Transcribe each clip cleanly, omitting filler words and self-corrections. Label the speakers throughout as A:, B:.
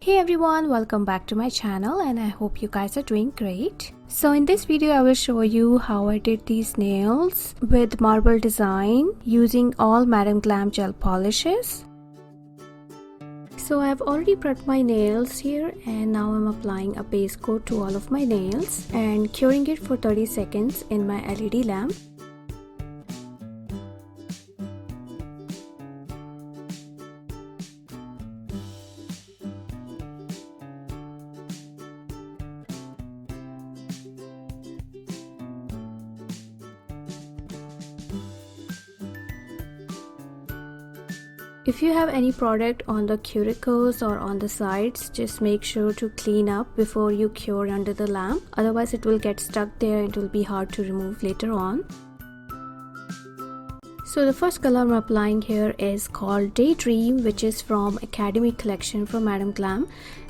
A: Hey everyone, welcome back to my channel and I hope you guys are doing great. So in this video I will show you how I did these nails with marble design using all Madam Glam gel polishes. So I have already prepped my nails here and now I'm applying a base coat to all of my nails and curing it for 30 seconds in my LED lamp. If you have any product on the cuticles or on the sides, just make sure to clean up before you cure under the lamp. Otherwise it will get stuck there and it will be hard to remove later on. So the first color I'm applying here is called Daydream, which is from Academy collection from Madam Glam.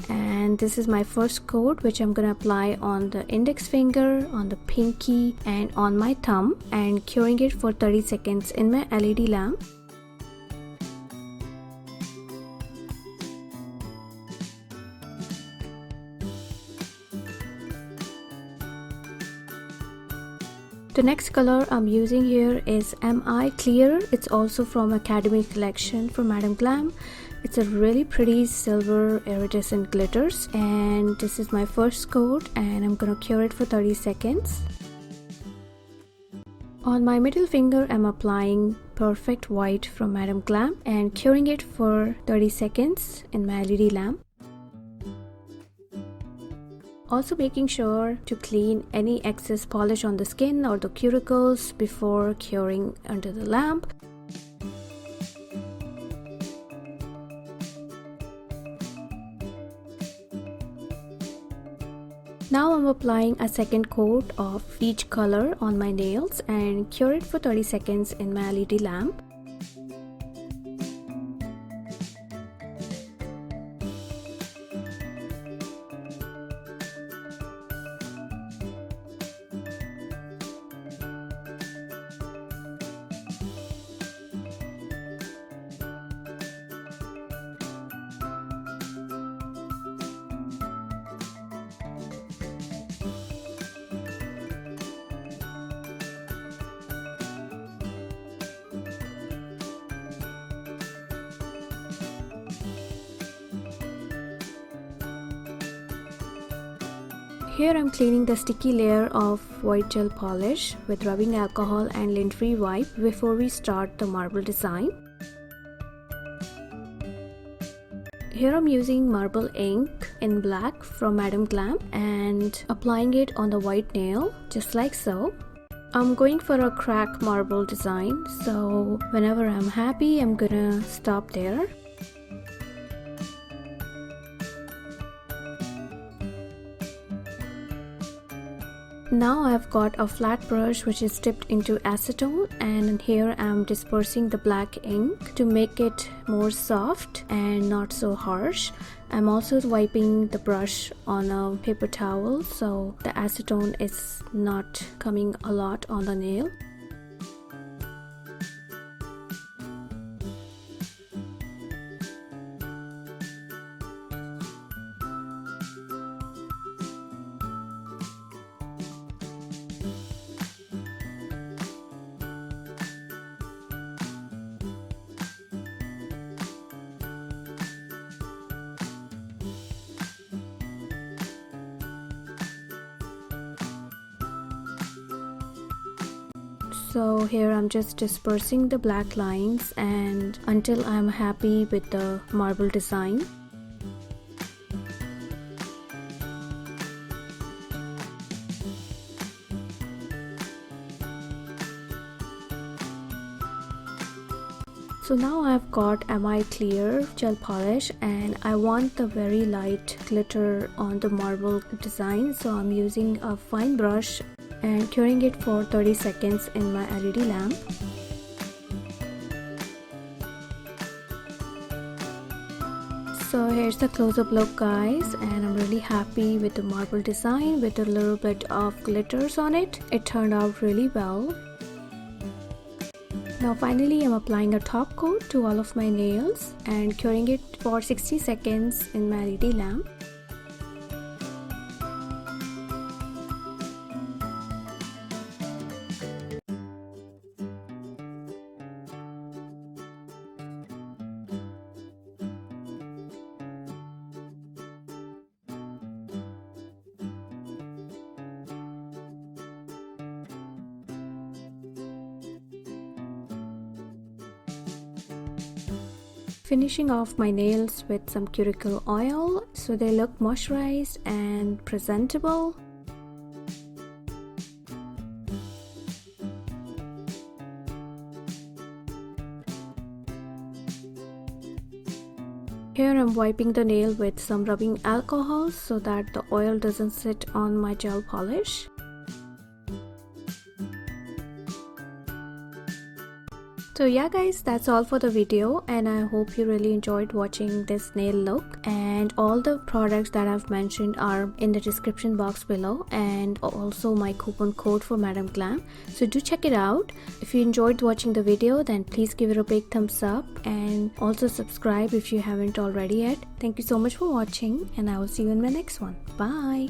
A: And this is my first coat, which I'm gonna apply on the index finger, on the pinky and on my thumb, and curing it for 30 seconds in my LED lamp. The next color I'm using here is MI Clear. It's also from Academy collection from Madam Glam. It's a really pretty silver iridescent glitters and this is my first coat and I'm gonna cure it for 30 seconds. On my middle finger I'm applying Perfect White from Madam Glam and curing it for 30 seconds in my LED lamp. Also making sure to clean any excess polish on the skin or the cuticles before curing under the lamp. Now I'm applying a second coat of each color on my nails and cure it for 30 seconds in my LED lamp. Here I'm cleaning the sticky layer of white gel polish with rubbing alcohol and lint-free wipe before we start the marble design. Here I'm using marble ink in black from Madam Glam and applying it on the white nail just like so. I'm going for a crack marble design, so whenever I'm happy I'm gonna stop there. Now I've got a flat brush which is dipped into acetone and here I'm dispersing the black ink to make it more soft and not so harsh. I'm also wiping the brush on a paper towel so the acetone is not coming a lot on the nail. So here I'm just dispersing the black lines and until I'm happy with the marble design. So now I've got MI Clear gel polish and I want the very light glitter on the marble design, so I'm using a fine brush and curing it for 30 seconds in my LED lamp. So here's the close-up look guys, and I'm really happy with the marble design with a little bit of glitters on it. It turned out really well. Now finally I'm applying a top coat to all of my nails and curing it for 60 seconds in my LED lamp. Finishing off my nails with some cuticle oil so they look moisturized and presentable. Here I'm wiping the nail with some rubbing alcohol so that the oil doesn't sit on my gel polish. So yeah guys, that's all for the video, and I hope you really enjoyed watching this nail look, and all the products that I've mentioned are in the description box below, and also my coupon code for Madam Glam, so do check it out. If you enjoyed watching the video, then please give it a big thumbs up and also subscribe if you haven't already yet. Thank you so much for watching, and I will see you in my next one. Bye.